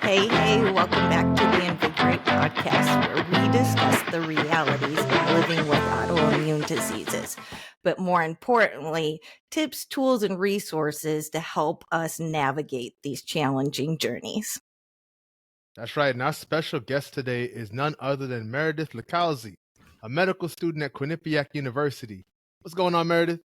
Hey, welcome back to the Invigorate podcast, where we discuss the realities of living with autoimmune diseases, but more importantly, tips, tools, and resources to help us navigate these challenging journeys. That's right, and our special guest today is none other than Meredith LiCalzi, a medical student at Quinnipiac University. What's going on, Meredith?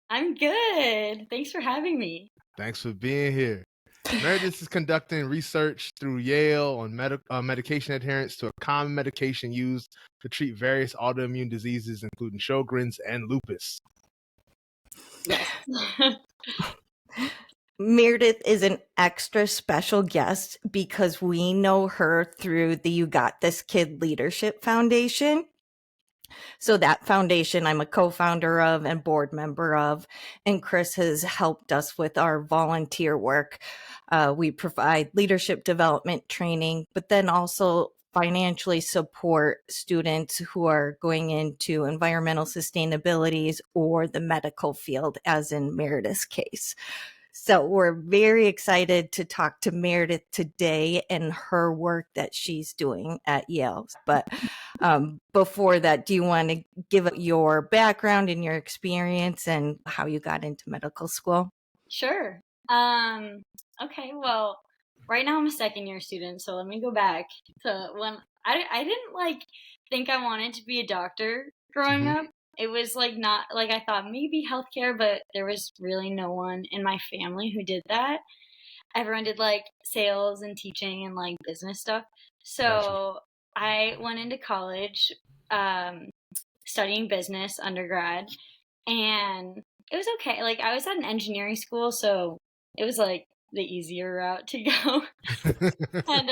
I'm good. Thanks for having me. Thanks for being here. Meredith is conducting research through Yale on medication adherence to a common medication used to treat various autoimmune diseases, including Sjogren's and lupus. Yes. Meredith is an extra special guest because we know her through the You Got This Kid Leadership Foundation. So that foundation I'm a co-founder of and board member of, and Chris has helped us with our volunteer work. We provide leadership development training, but then also financially support students who are going into environmental sustainabilities or the medical field, as in Meredith's case. So we're very excited to talk to Meredith today and her work that she's doing at Yale. But before that, do you want to give your background and your experience and how you got into medical school? Sure. Okay, well, right now I'm a second year student, so let me go back to when I didn't think I wanted to be a doctor growing up. It was not I thought maybe healthcare, but there was really no one in my family who did that. Everyone did sales and teaching and business stuff. So Gotcha. I went into college studying business undergrad, and it was okay. I was at an engineering school, so it was the easier route to go. And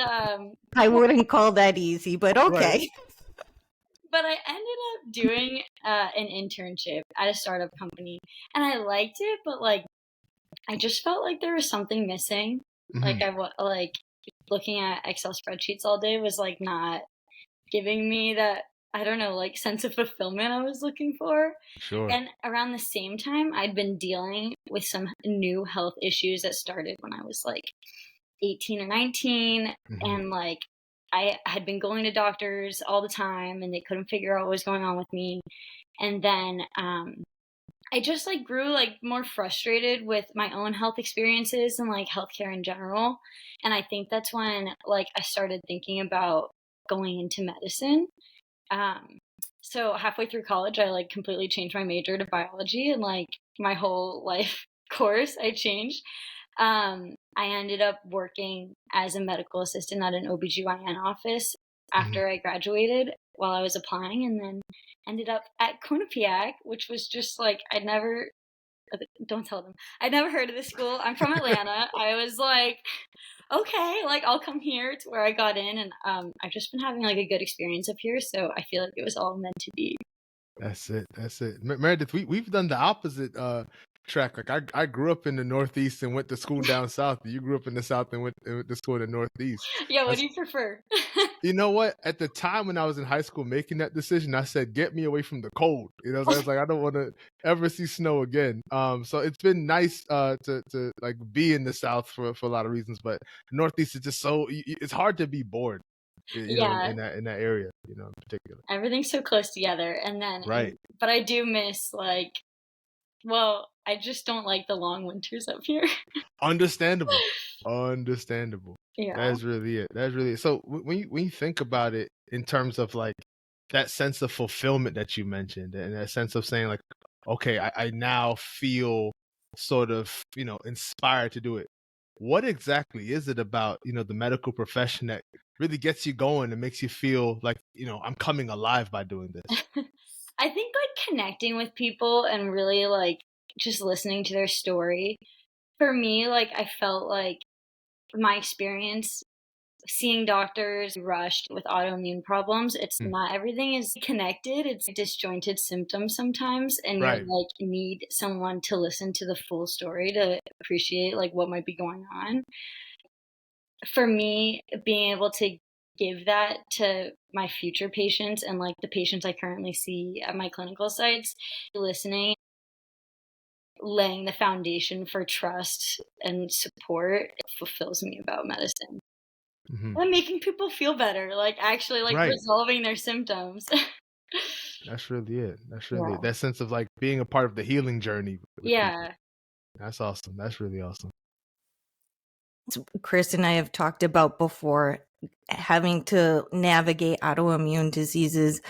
I wouldn't call that easy, but okay. Right. But I ended up doing an internship at a startup company, and I liked it, but I just felt like there was something missing. Looking at Excel spreadsheets all day was not giving me that, I don't know, sense of fulfillment I was looking for. Sure. And around the same time, I'd been dealing with some new health issues that started when I was 18 or 19, and I had been going to doctors all the time, and they couldn't figure out what was going on with me. And then I just grew more frustrated with my own health experiences and healthcare in general. And I think that's when I started thinking about going into medicine. So halfway through college, I completely changed my major to biology, and my whole life course I changed. I ended up working as a medical assistant at an OBGYN office after I graduated while I was applying, and then ended up at Quinnipiac, which was just don't tell them. I'd never heard of this school. I'm from Atlanta. I was okay, I'll come here to where I got in, and I've just been having a good experience up here, so I feel like it was all meant to be. That's it. Meredith, we've done the opposite track. I grew up in the Northeast and went to school down south. You grew up in the South and went to school in the Northeast. Yeah, what do you prefer? You know what? At the time when I was in high school making that decision, I said, "Get me away from the cold." I was like, I don't want to ever see snow again. So it's been nice to be in the South for a lot of reasons, but the Northeast is just so it's hard to be bored. Yeah. In that area, in particular. Everything's so close together, and then right. But I do miss well, I just don't like the long winters up here. Understandable. Yeah. That's really it. So when you think about it in terms of that sense of fulfillment that you mentioned, and that sense of saying okay, I now feel sort of inspired to do it. What exactly is it about the medical profession that really gets you going and makes you feel like I'm coming alive by doing this? I think connecting with people and really just listening to their story. For me, I felt my experience seeing doctors rushed with autoimmune problems, it's not everything is connected. It's disjointed symptoms sometimes, and Right. you need someone to listen to the full story to appreciate what might be going on. For me, being able to give that to my future patients and the patients I currently see at my clinical sites, listening laying the foundation for trust and support fulfills me about medicine. And making people feel better, like actually like Right. resolving their symptoms. That's really it. That's really Yeah. it. That sense of like being a part of the healing journey with people. Yeah. That's awesome. That's really awesome. Chris and I have talked about before, having to navigate autoimmune diseases.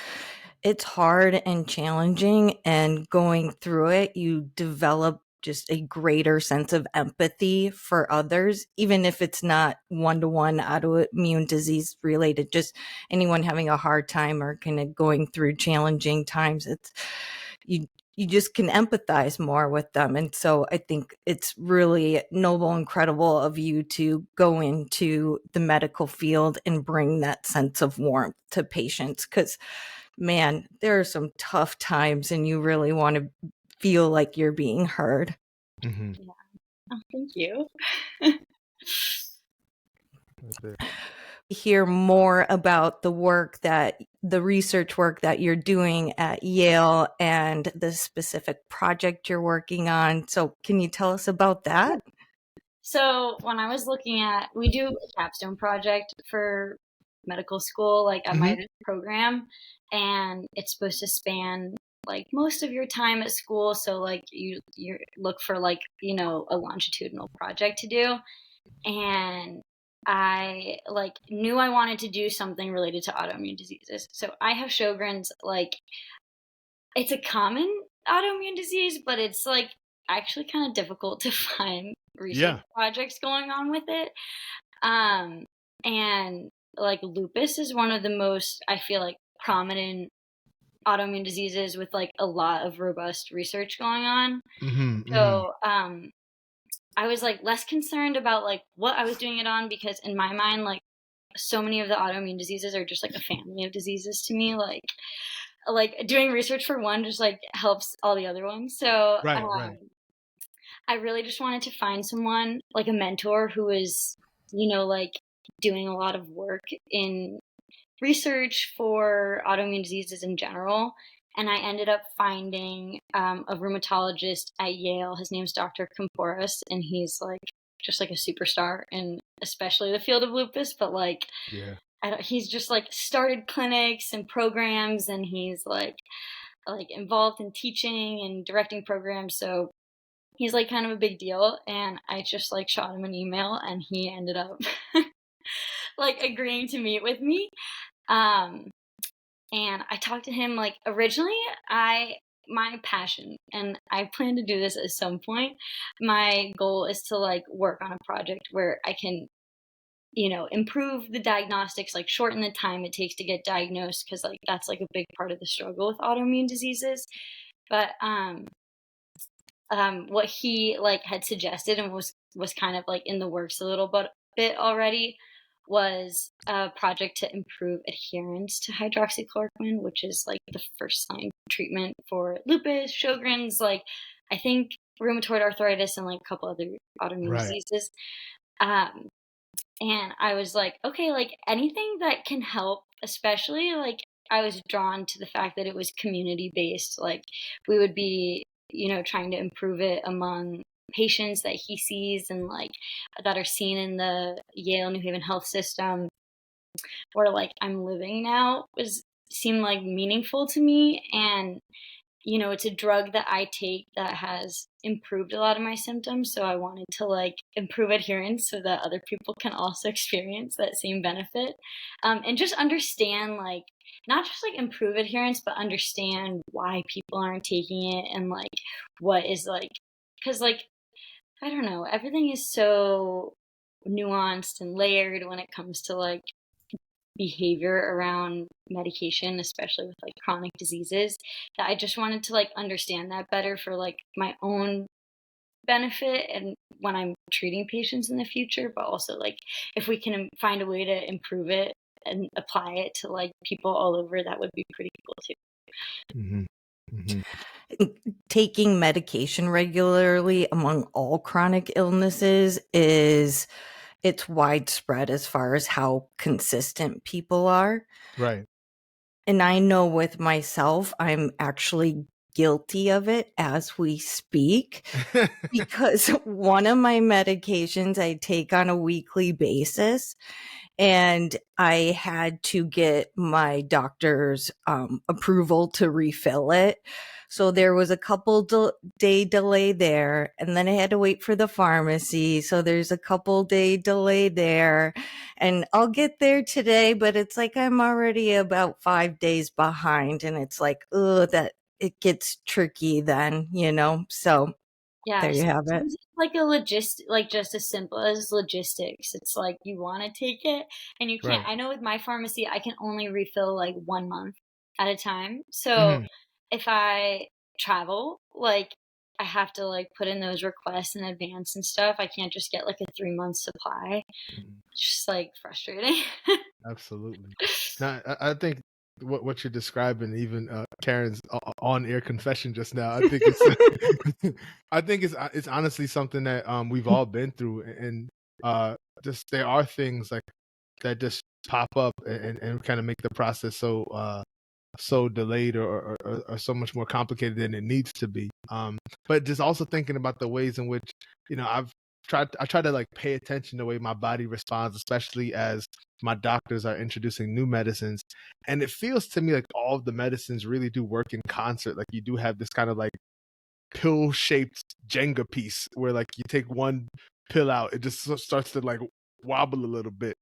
It's hard and challenging, and going through it, you develop just a greater sense of empathy for others, even if it's not one-to-one autoimmune disease related, just anyone having a hard time or kind of going through challenging times. It's you just can empathize more with them. And so I think it's really noble and credible of you to go into the medical field and bring that sense of warmth to patients, because man, there are some tough times and you really want to feel like you're being heard. Mm-hmm. Yeah. Oh, thank you. That's it. Hear more about the research work that you're doing at Yale and the specific project you're working on. So can you tell us about that? So when I was looking at, we do a capstone project for medical school, like at my program, and it's supposed to span like most of your time at school. So like you look for like, you know, a longitudinal project to do. And I like knew I wanted to do something related to autoimmune diseases. So I have Sjogren's. Like, it's a common autoimmune disease, but it's like actually kind of difficult to find research projects going on with it. And like lupus is one of the most, I feel like, prominent autoimmune diseases with like a lot of robust research going on. So I was like less concerned about like what I was doing it on, because in my mind, like so many of the autoimmune diseases are just like a family of diseases to me. Like doing research for one just like helps all the other ones. So Right. I really just wanted to find someone like a mentor who is, you know, like doing a lot of work in research for autoimmune diseases in general. And I ended up finding a rheumatologist at Yale. His name's Dr. Kamporis, and he's like just like a superstar in especially the field of lupus. But like, he's just like started clinics and programs, and he's like involved in teaching and directing programs. So he's like kind of a big deal. And I just like shot him an email, and he ended up like agreeing to meet with me. And I talked to him like originally my passion, and I plan to do this at some point. My goal is to like work on a project where I can, you know, improve the diagnostics, like shorten the time it takes to get diagnosed, because like that's like a big part of the struggle with autoimmune diseases. But what he like had suggested and was kind of like in the works a little bit already was a project to improve adherence to hydroxychloroquine, which is like the first line treatment for lupus, Sjogren's, like I think rheumatoid arthritis, and like a couple other autoimmune diseases. And I was like, okay, like anything that can help, especially like I was drawn to the fact that it was community based. Like we would be, you know, trying to improve it among patients that he sees and like that are seen in the Yale New Haven health system, where like I'm living now, seemed like meaningful to me. And you know, it's a drug that I take that has improved a lot of my symptoms. So I wanted to like improve adherence so that other people can also experience that same benefit. And just understand, like, not just like improve adherence, but understand why people aren't taking it, and like what is like, because like, I don't know, everything is so nuanced and layered when it comes to like behavior around medication, especially with like chronic diseases, that I just wanted to like understand that better for like my own benefit and when I'm treating patients in the future, but also like if we can find a way to improve it and apply it to like people all over, that would be pretty cool too. Taking medication regularly among all chronic illnesses it's widespread as far as how consistent people are. Right. And I know with myself, I'm actually guilty of it as we speak because one of my medications I take on a weekly basis, and I had to get my doctor's approval to refill it. So there was a couple day delay there, and then I had to wait for the pharmacy. So there's a couple day delay there, and I'll get there today, but it's like I'm already about 5 days behind, and it's like, that it gets tricky then, So Yeah, there you have it. sometimes it's like like just as simple as logistics. It's like you want to take it and you can't. Right. I know with my pharmacy, I can only refill like 1 month at a time. So Mhm. if I travel, like I have to like put in those requests in advance and stuff. I can't just get like a 3 month supply. Mhm. It's just like frustrating. Absolutely. Now, I think what you're describing, even Karen's on-air confession just now, I think it's I think it's honestly something that we've all been through, and just there are things like that just pop up and kind of make the process so delayed or so much more complicated than it needs to be. But just also thinking about the ways in which I try to like pay attention to the way my body responds, especially as my doctors are introducing new medicines. And it feels to me like all of the medicines really do work in concert. Like you do have this kind of like pill shaped Jenga piece where like you take one pill out, it just starts to like wobble a little bit.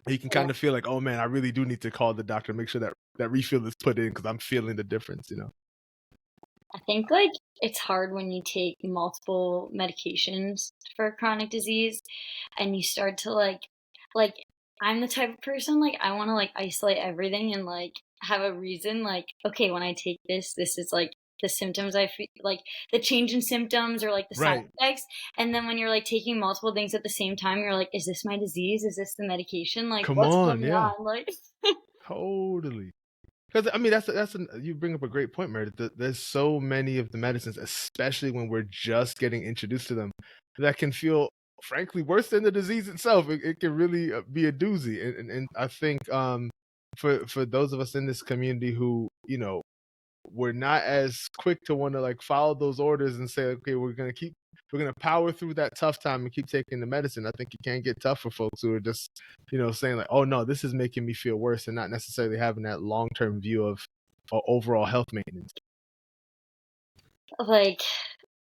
You can kind of feel like, oh man, I really do need to call the doctor, make sure that refill is put in because I'm feeling the difference. I think like it's hard when you take multiple medications for a chronic disease and you start to like I'm the type of person like I want to like isolate everything and like have a reason like okay when I take this is like the symptoms I feel like the change in symptoms or like the side Right. effects and then when you're like taking multiple things at the same time you're like is this my disease, is this the medication, like Come what's on, going yeah. on, like Totally. Because I mean, you bring up a great point, Meredith. There's so many of the medicines, especially when we're just getting introduced to them, that can feel, frankly, worse than the disease itself. It can really be a doozy, and I think for those of us in this community who we're not as quick to want to like follow those orders and say, okay, we're gonna power through that tough time and keep taking the medicine. I think it can get tough for folks who are just, saying like, oh no, this is making me feel worse, and not necessarily having that long term view of overall health maintenance. like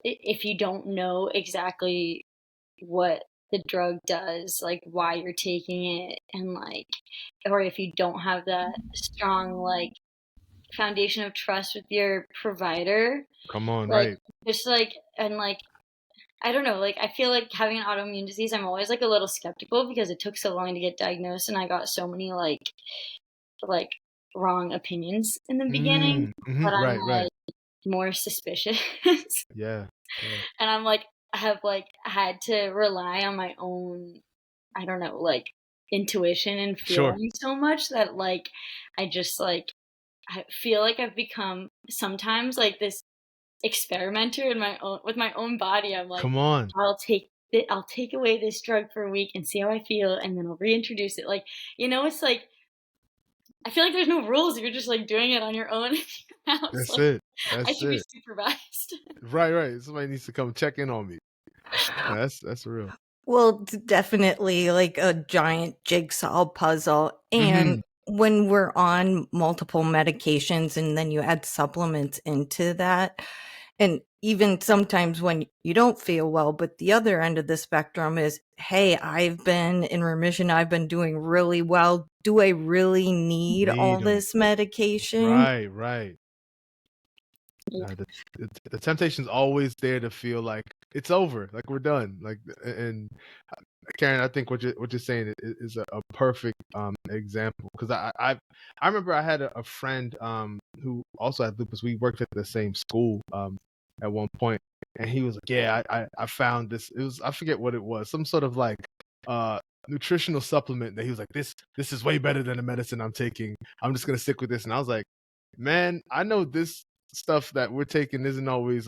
if you don't know exactly what the drug does, like why you're taking it, and like, or if you don't have that strong like foundation of trust with your provider, Come on, like right? just like and like I don't know, like I feel like having an autoimmune disease, I'm always like a little skeptical because it took so long to get diagnosed, and I got so many like wrong opinions in the beginning that I'm Right, right. like more suspicious. Yeah, yeah. And I'm like, I have like had to rely on my own, I don't know, like intuition and Sure. feeling so much that like I just like I feel like I've become sometimes like this experimenter in my own with my own body. I'm like, Come on. I'll take away this drug for a week and see how I feel, and then I'll reintroduce it. Like, it's like I feel like there's no rules. You're just like doing it on your own in your house. That's Like, it. I That's should be it. supervised. Right, right. Somebody needs to come check in on me. That's real. Well, it's definitely like a giant jigsaw puzzle. Hmm. And when we're on multiple medications and then you add supplements into that, and even sometimes when you don't feel well, but the other end of the spectrum is, hey, I've been in remission. I've been doing really well. Do I really need all Need them. this medication? Right, right. The temptation's always there to feel like it's over, like we're done, like. And Karin, I think what you're saying is a perfect example, because I remember I had a friend who also had lupus. We worked at the same school at one point, and he was like, yeah, I found this. It was, I forget what it was, some sort of like nutritional supplement that he was like, this is way better than the medicine I'm taking. I'm just gonna stick with this. And I was like, man, I know this stuff that we're taking doesn't always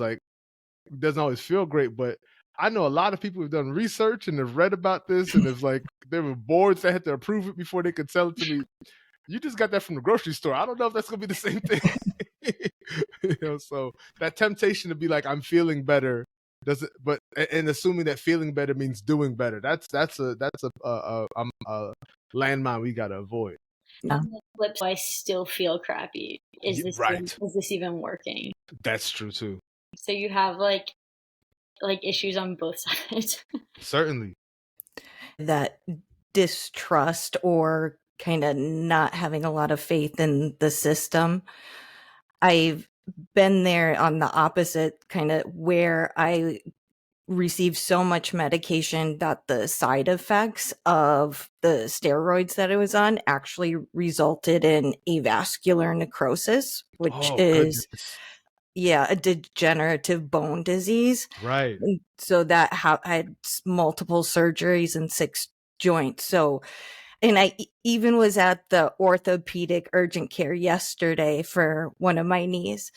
feel great, but I know a lot of people who've done research and have read about this, and if like there were boards that had to approve it before they could sell it to me. you just got that from the grocery store. I don't know if that's gonna be the same thing. So that temptation to be like, I'm feeling better, does it? But and assuming that feeling better means doing better. That's a landmine we gotta avoid. No. On the flip side, I still feel crappy. Is this even working? That's true too. So you have like issues on both sides. Certainly. That distrust or kind of not having a lot of faith in the system. I've been there on the opposite, kind of where I received so much medication that the side effects of the steroids that I was on actually resulted in avascular necrosis, which is a degenerative bone disease. Right. And so that I had multiple surgeries and 6 joints. So, and I even was at the orthopedic urgent care yesterday for one of my knees,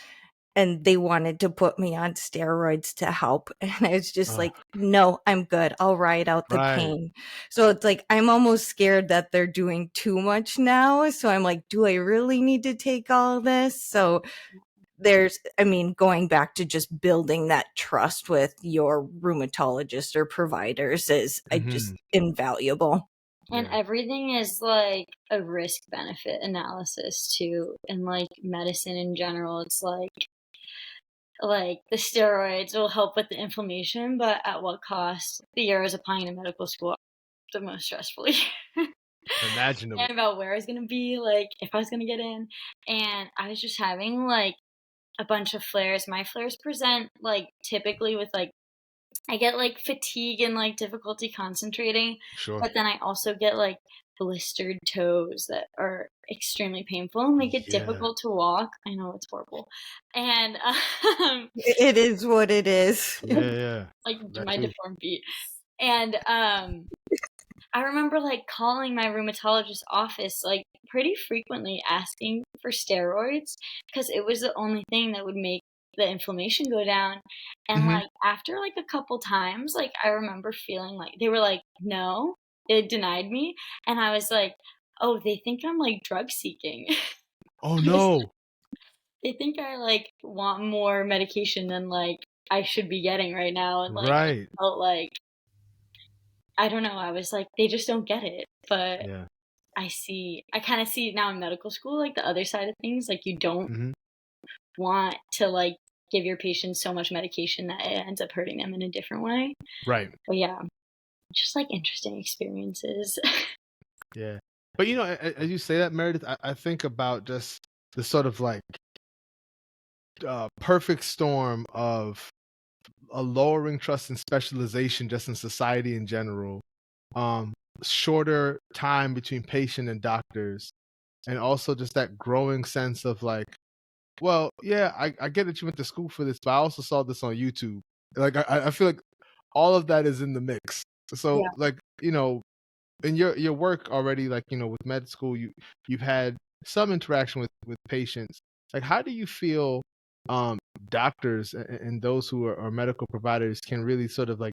and they wanted to put me on steroids to help. And I was just like, no, I'm good. I'll ride out the pain. So it's like, I'm almost scared that they're doing too much now. So I'm like, do I really need to take all this? So going back to just building that trust with your rheumatologist or providers is just invaluable. And everything is like a risk benefit analysis too. And like medicine in general, it's like the steroids will help with the inflammation, but at what cost? The year I was applying to medical school, the most stressful year. Imaginable. And about where I was going to be, like if I was going to get in. And I was just having like a bunch of flares. My flares present like typically with like, I get like fatigue and like difficulty concentrating. Sure. But then I also get like blistered toes that are extremely painful and make it difficult to walk. I know it's horrible. And it is what it is. Yeah. Like my deformed feet. And I remember like calling my rheumatologist's office like pretty frequently asking for steroids because it was the only thing that would make the inflammation go down. And like after like a couple times, like I remember feeling like they were like, no, they denied me. And I was like, oh, they think I'm like drug seeking. Oh no. They think I like want more medication than like I should be getting right now. And like I felt like, I don't know, I was like, they just don't get it. But I kind of see now in medical school, like the other side of things, like you don't want to like give your patients so much medication that it ends up hurting them in a different way. Right. But yeah, just like interesting experiences. Yeah. But you know, as you say that, Meredith, I think about just the sort of like perfect storm of a lowering trust and specialization just in society in general, shorter time between patient and doctors, and also just that growing sense of like, well, yeah, I get that you went to school for this, but I also saw this on YouTube. Like I feel like all of that is in the mix. So like, you know, in your work already, like, you know, with med school, you've had some interaction with patients. Like, how do you feel doctors and those who are medical providers can really sort of like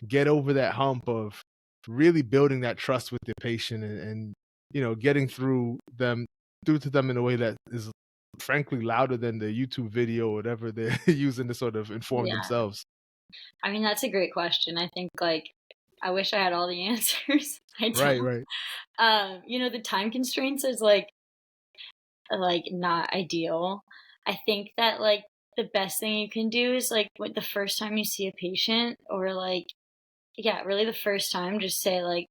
get over that hump of really building that trust with the patient and you know, getting through to them in a way that is frankly louder than the YouTube video or whatever they're using to sort of inform themselves? I mean, that's a great question. I think like I wish I had all the answers. I don't. Right. You know, the time constraints is like not ideal. I think that like the best thing you can do is like the first time you see a patient or like really the first time, just say like,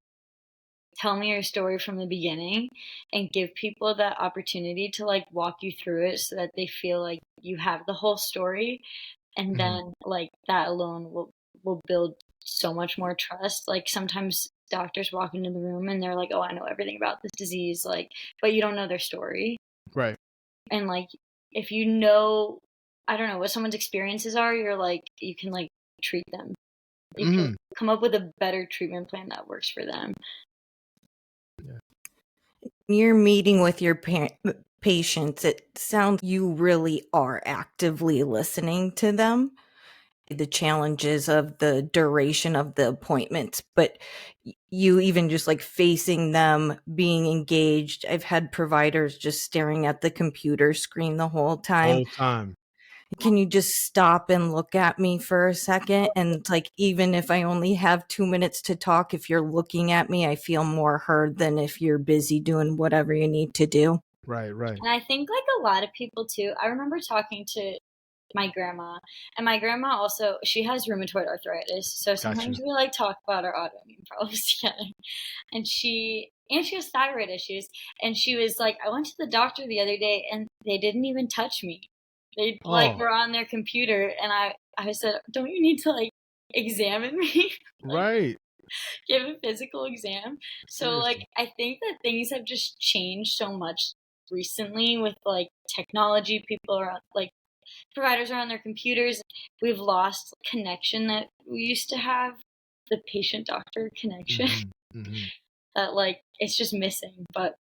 tell me your story from the beginning and give people that opportunity to like walk you through it so that they feel like you have the whole story. And then like that alone will build so much more trust. Like sometimes doctors walk into the room and they're like, oh, I know everything about this disease, like, but you don't know their story. Right. And like if you know, I don't know what someone's experiences are, you're like, you can like treat them. You can come up with a better treatment plan that works for them. You're meeting with your patients, it sounds you really are actively listening to them. the challenges of the duration of the appointments, but you even just like facing them, being engaged. I've had providers just staring at the computer screen the whole time. Can you just stop and look at me for a second? And like, even if I only have 2 minutes to talk, if you're looking at me, I feel more heard than if you're busy doing whatever you need to do. Right. And I think like a lot of people too, I remember talking to my grandma, and my grandma also, she has rheumatoid arthritis. So sometimes we like talk about our autoimmune problems together. And she has thyroid issues. And she was like, I went to the doctor the other day and they didn't even touch me. They like were on their computer, and I said, don't you need to like examine me? Like, right. give a physical exam. So like, I think that things have just changed so much recently with like technology. People are like, providers are on their computers. We've lost connection that we used to have, the patient doctor connection. That like, it's just missing, but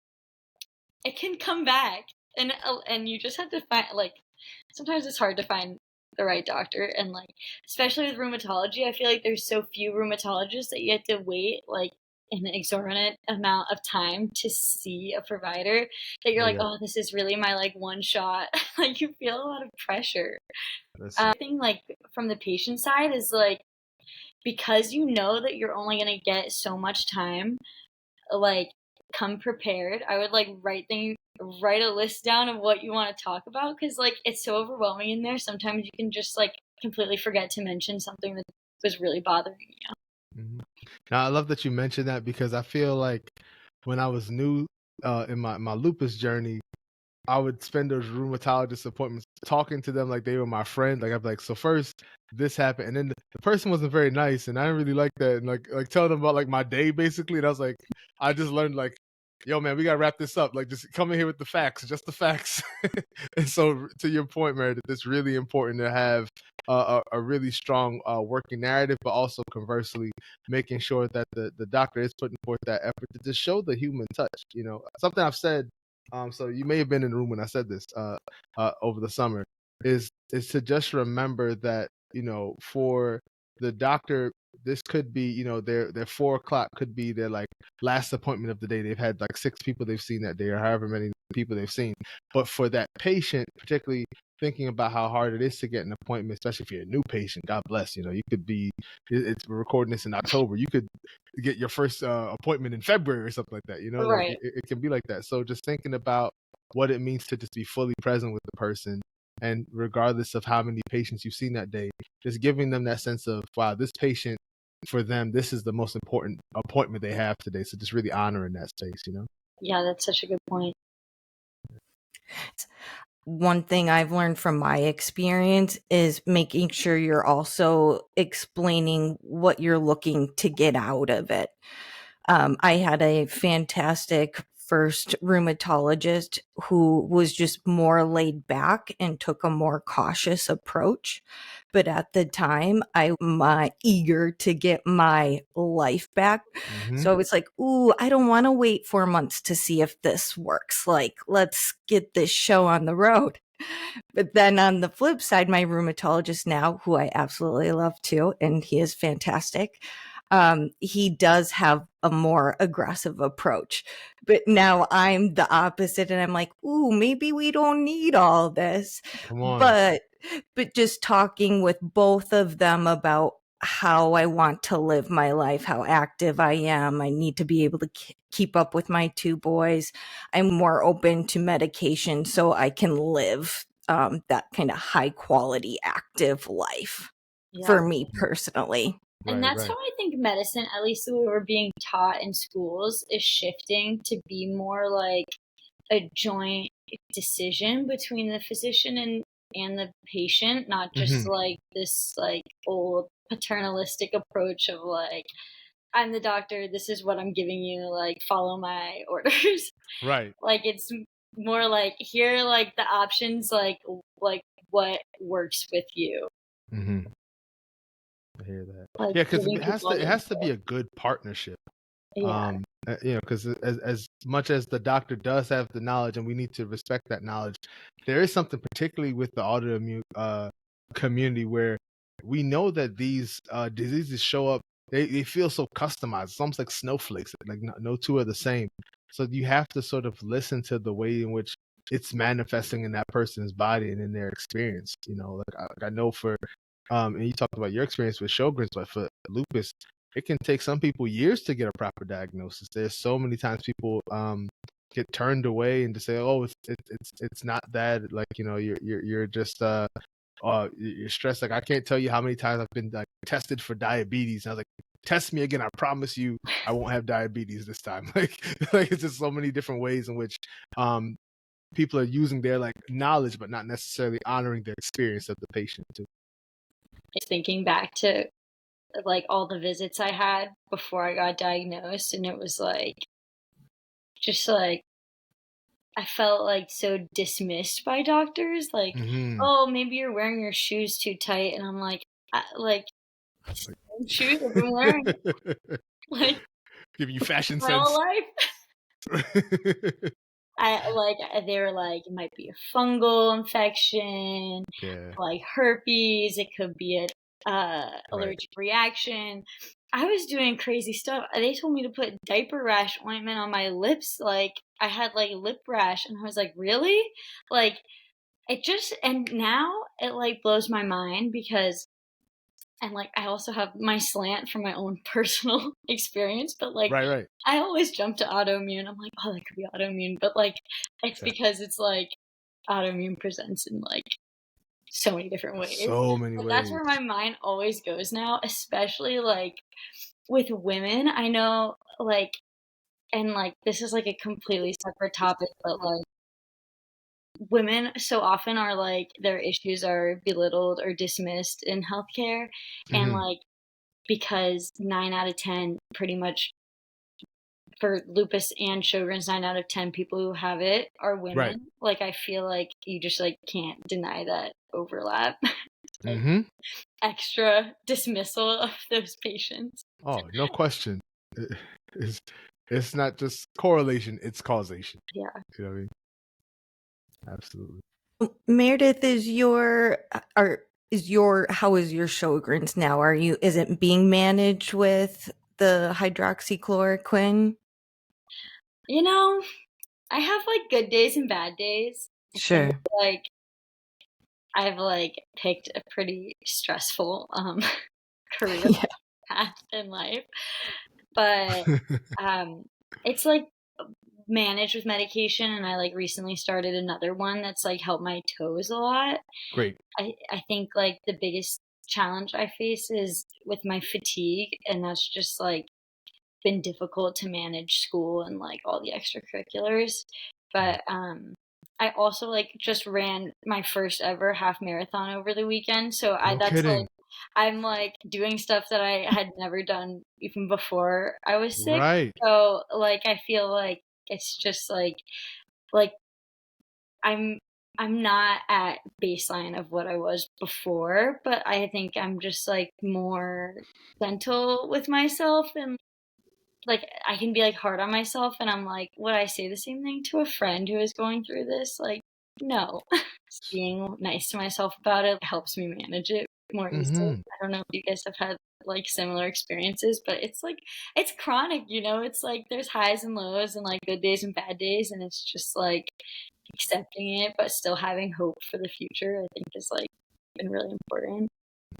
it can come back. And you just have to find, like, sometimes it's hard to find the right doctor, and like, especially with rheumatology, I feel like there's so few rheumatologists that you have to wait like an exorbitant amount of time to see a provider, that you're like, oh, this is really my like one shot. Like, you feel a lot of pressure. I think like from the patient side is like, because you know that you're only going to get so much time, like, come prepared. I would like write a list down of what you want to talk about, because like, it's so overwhelming in there. Sometimes you can just like completely forget to mention something that was really bothering you. Now, I love that you mentioned that, because I feel like when I was new in my lupus journey, I would spend those rheumatologist appointments talking to them like they were my friend. Like, I'd be like, so first this happened, and then the person wasn't very nice, and I didn't really like that, and like telling them about like my day basically. And I was like, I just learned like, yo man, we gotta wrap this up. Like, just come in here with the facts, just the facts. And so to your point, Meredith, it's really important to have a really strong working narrative, but also conversely making sure that the doctor is putting forth that effort to just show the human touch. You know, something I've said. So you may have been in the room when I said this over the summer, is to just remember that, you know, for the doctor, this could be, you know, their 4 o'clock could be their like last appointment of the day. They've had like 6 people they've seen that day, or however many people they've seen. But for that patient, particularly thinking about how hard it is to get an appointment, especially if you're a new patient, God bless, you know, you could be, we're recording this in October, you could get your first appointment in February or something like that, you know, Right. like it can be like that. So just thinking about what it means to just be fully present with the person, and regardless of how many patients you've seen that day, just giving them that sense of, wow, this patient, for them, this is the most important appointment they have today. So just really honoring that space, you know? Yeah, that's such a good point. One thing I've learned from my experience is making sure you're also explaining what you're looking to get out of it. I had a fantastic first rheumatologist who was just more laid back and took a more cautious approach. But at the time, I'm eager to get my life back. So I was like, ooh, I don't want to wait 4 months to see if this works. Like, let's get this show on the road. But then on the flip side, my rheumatologist now, who I absolutely love too, and he is fantastic, he does have a more aggressive approach. But now I'm the opposite, and I'm like, ooh, maybe we don't need all this. Come on. But just talking with both of them about how I want to live my life, how active I am. I need to be able to keep up with my 2 boys. I'm more open to medication so I can live that kind of high quality active life for me personally. And that's how I think medicine, at least the way we're being taught in schools, is shifting to be more like a joint decision between the physician and the patient, not just like this like old paternalistic approach of like, I'm the doctor, this is what I'm giving you, like follow my orders. Right. Like, it's more like, here are like the options, like what works with you. I hear that. Like, Yeah, because giving it has people to be a good partnership. Yeah. You know, because as much as the doctor does have the knowledge, and we need to respect that knowledge, there is something particularly with the autoimmune community where we know that these diseases show up. They feel so customized. It's almost like snowflakes. Like no two are the same. So you have to sort of listen to the way in which it's manifesting in that person's body and in their experience. Like I know for and you talked about your experience with Sjogren's, but for lupus, it can take some people years to get a proper diagnosis. There's so many times people get turned away and to say, "Oh, it's not that." Like you're just you're stressed. Like I can't tell you how many times I've been like tested for diabetes, and I was like, "Test me again. I promise you, I won't have diabetes this time." Like it's just so many different ways in which people are using their like knowledge, but not necessarily honoring the experience of the patient too. It's thinking back to like all the visits I had before I got diagnosed, and it was like just like I felt like so dismissed by doctors, like, Mm-hmm. oh, maybe you're wearing your shoes too tight, and I'm like, same shoes I've been wearing like Giving you fashion my whole sense. life. They were like, it might be a fungal infection, Yeah. like herpes, it could be an allergic Right. reaction. I was doing crazy stuff. They told me to put diaper rash ointment on my lips. Like I had like lip rash, and I was like, really? Like and now it like blows my mind because, and like I also have my slant from my own personal experience, but like Right. I always jump to autoimmune. I'm like, oh, that could be autoimmune, but like it's Yeah. because it's like autoimmune presents in like so many different ways. So many But that's ways. where my mind always goes now, especially like with women. I know like, and like this is like a completely separate topic, but like women so often are like their issues are belittled or dismissed in healthcare, and Mm-hmm. like because 9 out of 10 pretty much for lupus and Sjogren's, 9 out of 10 people who have it are women. Right. Like I feel like you just like can't deny that overlap. Like Mm-hmm. extra dismissal of those patients. Oh, no question. It's, it's not just correlation, it's causation. Yeah. You know what I mean? Absolutely. Meredith, how is your Sjogren's now? Is it being managed with the hydroxychloroquine? You know, I have like good days and bad days. I think Sure. like I've like picked a pretty stressful career Yeah. path in life. But it's like managed with medication, and I like recently started another one that's like helped my toes a lot. Great. I think like the biggest challenge I face is with my fatigue, and that's just like been difficult to manage school and like all the extracurriculars. Yeah. But I also like just ran my first ever half marathon over the weekend. So No that's like kidding. I'm like doing stuff that I had never done even before I was sick. Right. So like I feel like it's just like I'm I'm not at baseline of what I was before, but I think I'm just like more gentle with myself, and like I can be like hard on myself, and I'm like, would I say the same thing to a friend who is going through this? Like, no. Just being nice to myself about it helps me manage it more easily. Mm-hmm. I don't know if you guys have had like similar experiences, but it's like it's chronic, you know? It's like there's highs and lows and like good days and bad days, and it's just like accepting it but still having hope for the future, I think is like been really important.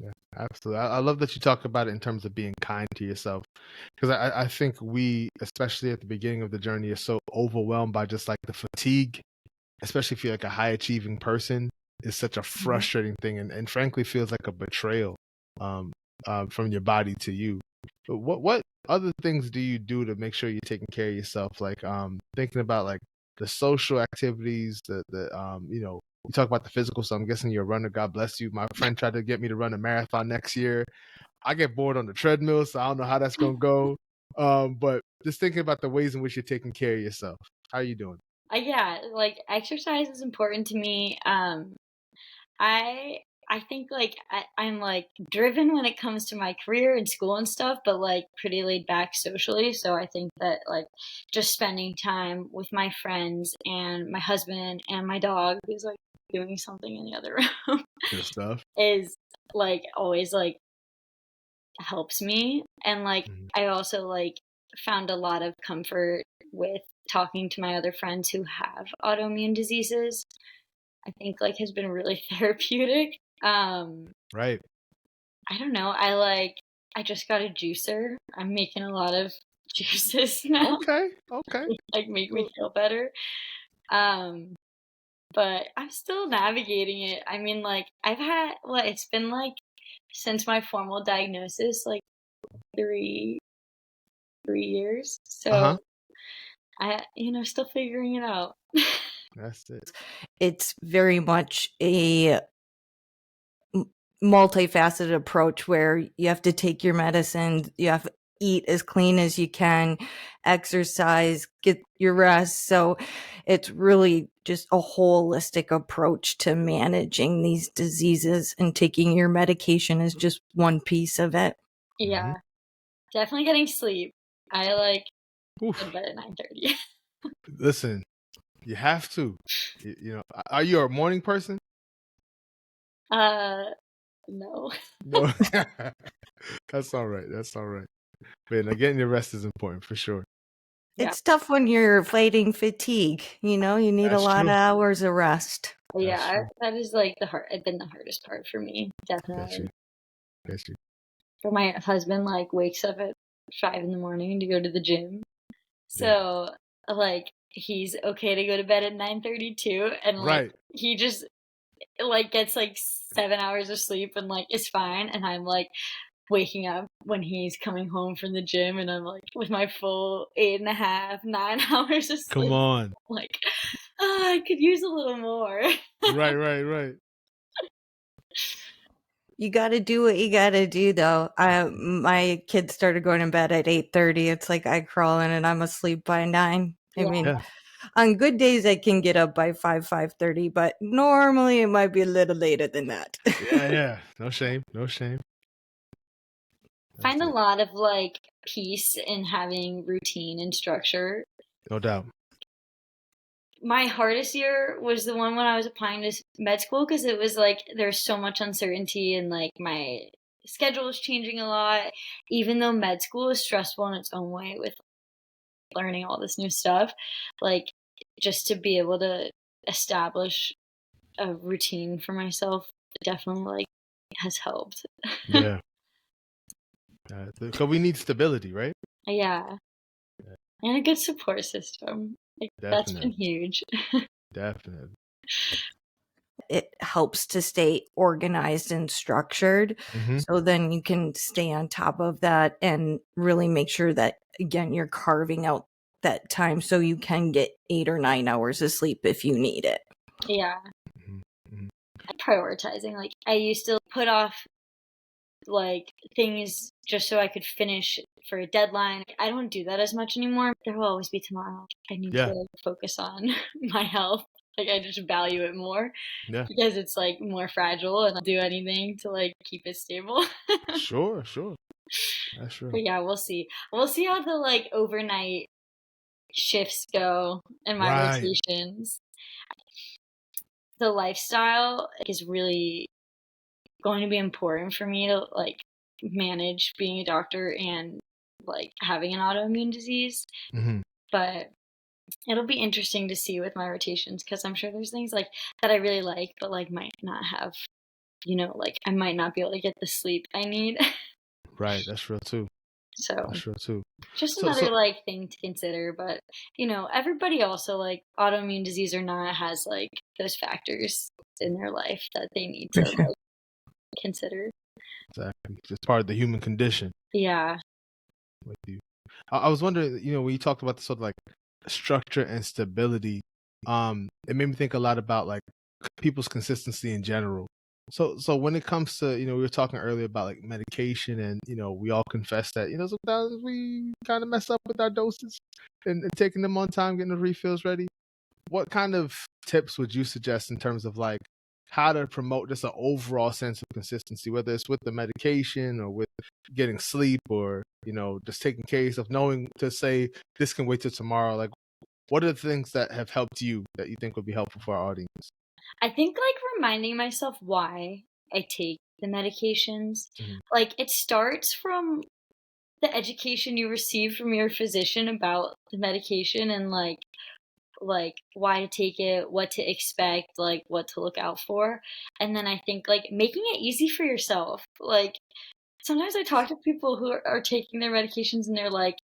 Yeah, absolutely. I love that you talk about it in terms of being kind to yourself, because I think we, especially at the beginning of the journey, are so overwhelmed by just like the fatigue, especially if you're like a high achieving person, is such a Mhm. frustrating thing, and frankly feels like a betrayal um, from your body to you. But what other things do you do to make sure you're taking care of yourself? Like thinking about like the social activities, you talk about the physical, so I'm guessing you're a runner. God bless you. My friend tried to get me to run a marathon next year. I get bored on the treadmill, so I don't know how that's gonna go. But just thinking about the ways in which you're taking care of yourself. How are you doing? Yeah, like exercise is important to me. I I think like I'm like driven when it comes to my career and school and stuff, but like pretty laid back socially. So I think that like just spending time with my friends and my husband and my dog, who's like doing something in the other room Good stuff. is like always like helps me. And like Mhm. I also like found a lot of comfort with talking to my other friends who have autoimmune diseases. I think like has been really therapeutic. Right. I don't know. I just got a juicer. I'm making a lot of juices now, Okay. Okay. which like make me Well, feel better. Um, but I'm still navigating it. I mean, like it's been like since my formal diagnosis, like three 3 years. uh-huh. So still figuring it out. That's it. It's very much a multifaceted approach where you have to take your medicine, you have to eat as clean as you can, exercise, get your rest. So it's really just a holistic approach to managing these diseases, and taking your medication is just one piece of it. Yeah, definitely getting sleep. I like Oof. go to bed at 9:30. Listen, you have to. Are you a morning person? No. No. That's all right. That's all right. But getting your rest is important for sure. Yeah. It's tough when you're fighting fatigue. You need That's a lot true. of hours of rest. That's Yeah, true. that is like been the hardest part for me, Got definitely. you. Got you. For my husband, like wakes up at 5 in the morning to go to the gym. Yeah. So like he's okay to go to bed at 9:32, and like Right. he just like gets like 7 hours of sleep and like is fine, and I'm like waking up when he's coming home from the gym, and I'm like with my full 8.5, 9 hours of Come sleep. on. Like, I could use a little more. Right, right, right. You got to do what you got to do, though. My kids started going to bed at 8:30. It's like I crawl in and I'm asleep by 9. I Yeah. mean, Yeah. on good days I can get up by 5:30, but normally it might be a little later than that. Yeah, yeah. No shame. No shame. Find That's a it. lot of like peace in having routine and structure. No doubt. My hardest year was the one when I was applying to med school, because it was like there's so much uncertainty, and like my schedule was changing a lot. Even though med school is stressful in its own way with learning all this new stuff, like just to be able to establish a routine for myself definitely like has helped. Yeah. Because we need stability, right? Yeah. And a good support system. Like that's been Definitely. huge. Definitely. It helps to stay organized and structured. Mm-hmm. So then you can stay on top of that and really make sure that, again, you're carving out that time so you can get 8 or 9 hours of sleep if you need it. Yeah. Mm-hmm. Prioritizing. Like I used to put off like things just so I could finish for a deadline. I don't do that as much anymore. There will always be tomorrow. I need Yeah. to focus on my health. Like I just value it more Yeah. because it's like more fragile, and I'll do anything to like keep it stable. Sure, sure. That's true. But yeah, we'll see. We'll see how the like overnight shifts go and my Right. rotations. The lifestyle is really going to be important for me to like manage being a doctor and like having an autoimmune disease. Mm-hmm. But it'll be interesting to see with my rotations, because I'm sure there's things like that I really like but like might not have, like I might not be able to get the sleep I need. Right. That's real too. So That's real too. just So another like thing to consider. But everybody also, like autoimmune disease or not, has like those factors in their life that they need to like consider. exactly. Just part of the human condition Yeah. with you. I was wondering, when you talked about the sort of like structure and stability, it made me think a lot about like people's consistency in general. So when it comes to, we were talking earlier about like medication, and we all confess that sometimes we kind of mess up with our doses and taking them on time, getting the refills ready. What kind of tips would you suggest in terms of like how to promote just an overall sense of consistency, whether it's with the medication or with getting sleep, or just taking care of yourself, knowing to say this can wait till tomorrow? Like, what are the things that have helped you that you think would be helpful for our audience? I think, like, reminding myself why I take the medications. Like, it starts from the education you receive from your physician about the medication and, like why to take it, what to expect, like what to look out for. And then I think like making it easy for yourself. Like sometimes I talk to people who are taking their medications and they're like,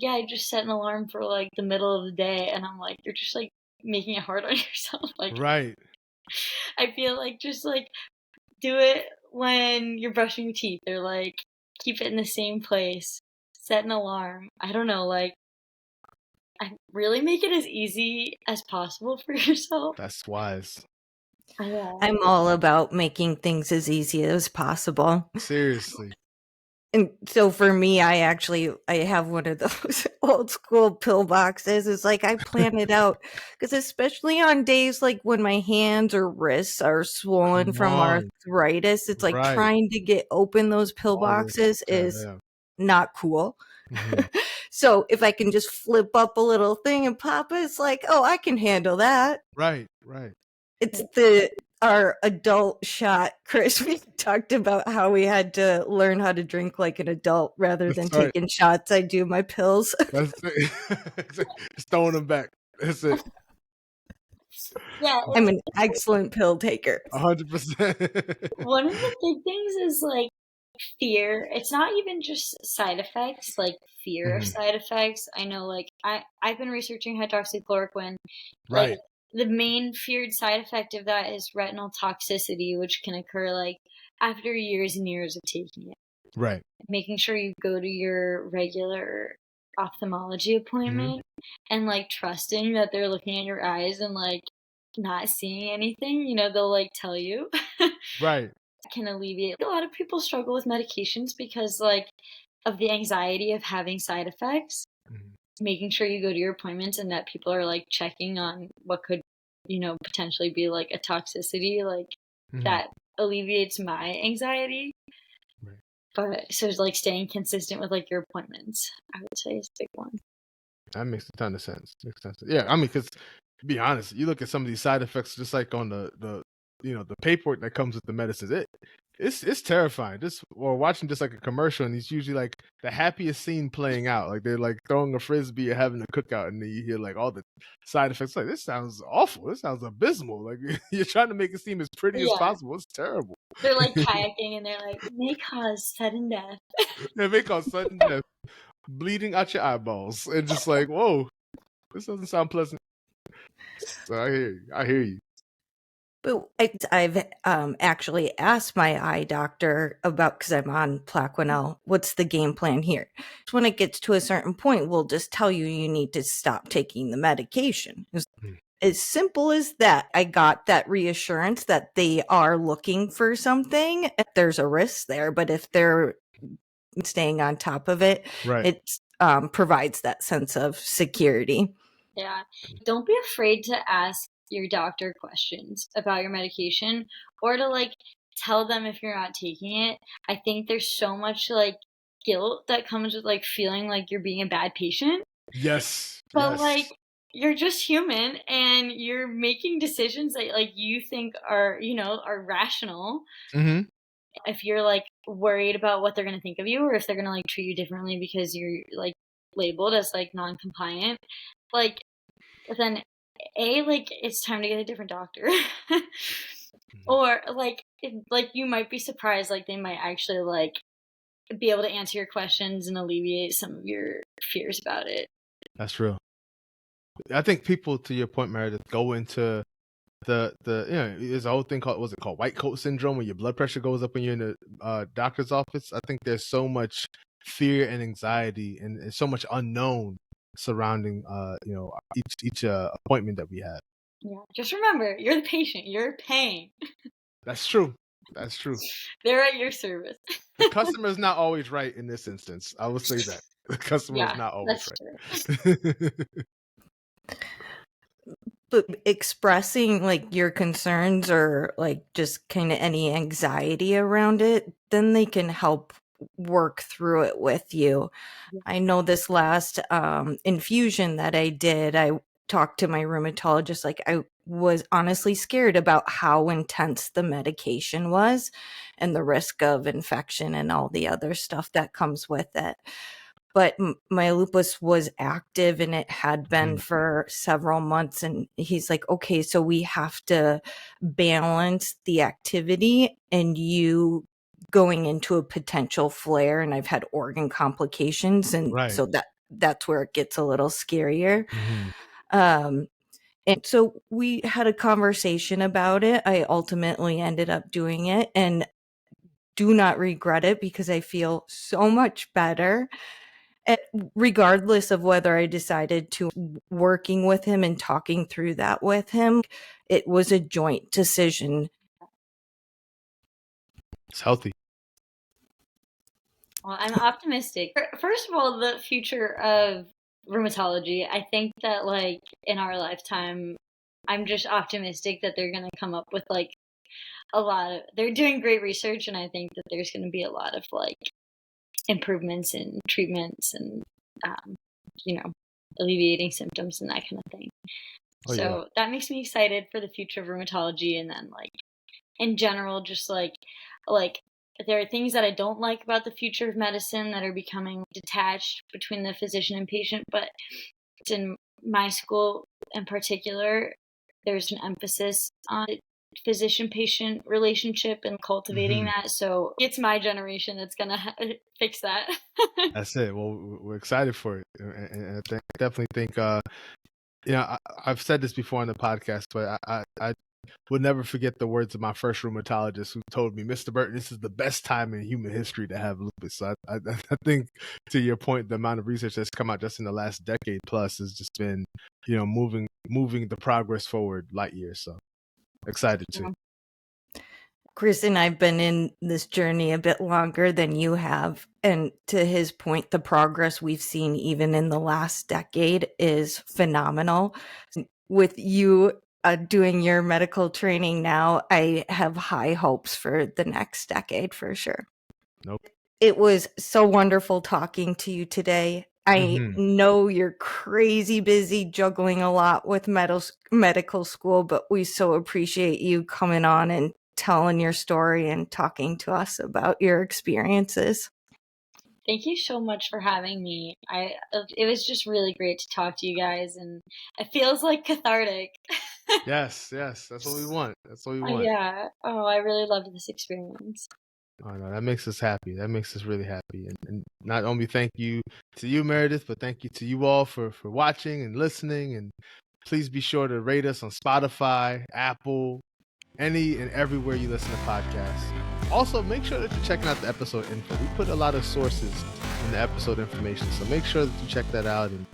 yeah, I just set an alarm for like the middle of the day, and I'm like, you're just like making it hard on yourself. Like Right. I feel like just like do it when you're brushing your teeth, or like keep it in the same place, set an alarm. I don't know, like I really make it as easy as possible for yourself. That's wise. Yeah. I'm all about making things as easy as possible. Seriously. And so for me, I have one of those old school pill boxes. It's like I plan it out because especially on days like when my hands or wrists are swollen Come from on. arthritis, it's like Right. trying to get open those pill Always. boxes is Yeah. not cool. Mhm. So if I can just flip up a little thing and pop it, it's like, oh, I can handle that. Right. Right. It's our adult shot, Chris. We talked about how we had to learn how to drink like an adult rather than That's right. taking shots. I do my pills. That's it. Just throwing them back. That's it. Yeah. I'm an excellent pill taker. 100%. One of the big things is like fear. It's not even just side effects, like fear of side effects. I know like I've been researching hydroxychloroquine. Like Right. the main feared side effect of that is retinal toxicity, which can occur like after years and years of taking it. Right. Making sure you go to your regular ophthalmology appointment and like trusting that they're looking at your eyes and like not seeing anything, you know, they'll like tell you. Right. Can alleviate. A lot of people struggle with medications because like of the anxiety of having side effects. Making sure you go to your appointments and that people are like checking on what could, you know, potentially be like a toxicity, like that alleviates my anxiety. Right. But so it's like staying consistent with like your appointments, I would say, is a big one. That makes a ton of sense. Makes sense. Yeah, I mean, because to be honest, you look at some of these side effects, just like on the paperwork that comes with the medicines. It's terrifying. Or watching just like a commercial, and it's usually like the happiest scene playing out. Like they're like throwing a frisbee or having a cookout, and then you hear like all the side effects. Like this sounds awful. This sounds abysmal. Like you're trying to make it seem as pretty as possible. It's terrible. They're like kayaking, and they're like may cause sudden death. They may cause sudden death, bleeding out your eyeballs, and just like whoa, this doesn't sound pleasant. So I hear you. But I've actually asked my eye doctor about, because I'm on Plaquenil, what's the game plan here? When it gets to a certain point, we'll just tell you need to stop taking the medication. As simple as that. I got that reassurance that they are looking for something. There's a risk there, but if they're staying on top of it, Right. it provides that sense of security. Yeah. Don't be afraid to ask your doctor questions about your medication, or to like tell them if you're not taking it. I think there's so much like guilt that comes with like feeling like you're being a bad patient. Yes. But like you're just human and you're making decisions that like you think are, you know, are rational. If you're like worried about what they're going to think of you, or if they're going to like treat you differently because you're like labeled as like non-compliant, like then like it's time to get a different doctor. Or like you might be surprised, like they might actually like be able to answer your questions and alleviate some of your fears about it. That's real. I think people, to your point, Meredith, go into the there's a whole thing called, what's it called, white coat syndrome, where your blood pressure goes up when you're in the doctor's office. I think there's so much fear and anxiety and so much unknown surrounding each appointment that we have. Yeah, just remember, you're the patient. You're paying. That's true. They're at your service. The customer is not always right in this instance. I will say that the customer is not always right. But expressing like your concerns or like just kind of any anxiety around it, then they can help work through it with you. I know this last infusion that I did, I talked to my rheumatologist, like I was honestly scared about how intense the medication was and the risk of infection and all the other stuff that comes with it. But my lupus was active and it had been for several months. And he's like, okay, so we have to balance the activity and you going into a potential flare. And I've had organ complications. And so that's where it gets a little scarier. And so we had a conversation about it. I ultimately ended up doing it and do not regret it because I feel so much better. And regardless of whether I decided to working with him and talking through that with him, it was a joint decision. It's healthy. Well, I'm optimistic. First of all, the future of rheumatology, I think that like in our lifetime, I'm just optimistic that they're going to come up with like they're doing great research, and I think that there's going to be a lot of like improvements in treatments and alleviating symptoms and that kind of thing. That makes me excited for the future of rheumatology. And then like in general, just like there are things that I don't like about the future of medicine that are becoming detached between the physician and patient, but in my school in particular, there's an emphasis on physician-patient relationship and cultivating that. So it's my generation that's going to fix that. That's it. Well, we're excited for it. And I definitely think, I've said this before on the podcast, but I would never forget the words of my first rheumatologist who told me, Mr. Burton, this is the best time in human history to have lupus. So I think, to your point, the amount of research that's come out just in the last decade plus has just been, moving the progress forward light years. So excited too. Chris and I've been in this journey a bit longer than you have. And to his point, the progress we've seen even in the last decade is phenomenal. With you doing your medical training now, I have high hopes for the next decade for sure. Nope. It was so wonderful talking to you today. I know you're crazy busy juggling a lot with medical school, but we so appreciate you coming on and telling your story and talking to us about your experiences. Thank you so much for having me. It was just really great to talk to you guys, and it feels like cathartic. Yes, that's what we want. That's what we want. Yeah. Oh, I really loved this experience. Oh, no, that makes us happy. That makes us really happy. And not only thank you to you, Meredith, but thank you to you all for watching and listening. And please be sure to rate us on Spotify, Apple, any and everywhere you listen to podcasts. Also, make sure that you're checking out the episode info. We put a lot of sources in the episode information, so make sure that you check that out and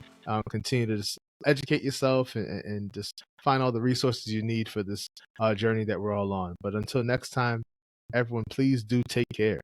continue to just educate yourself and just find all the resources you need for this journey that we're all on. But until next time, everyone, please do take care.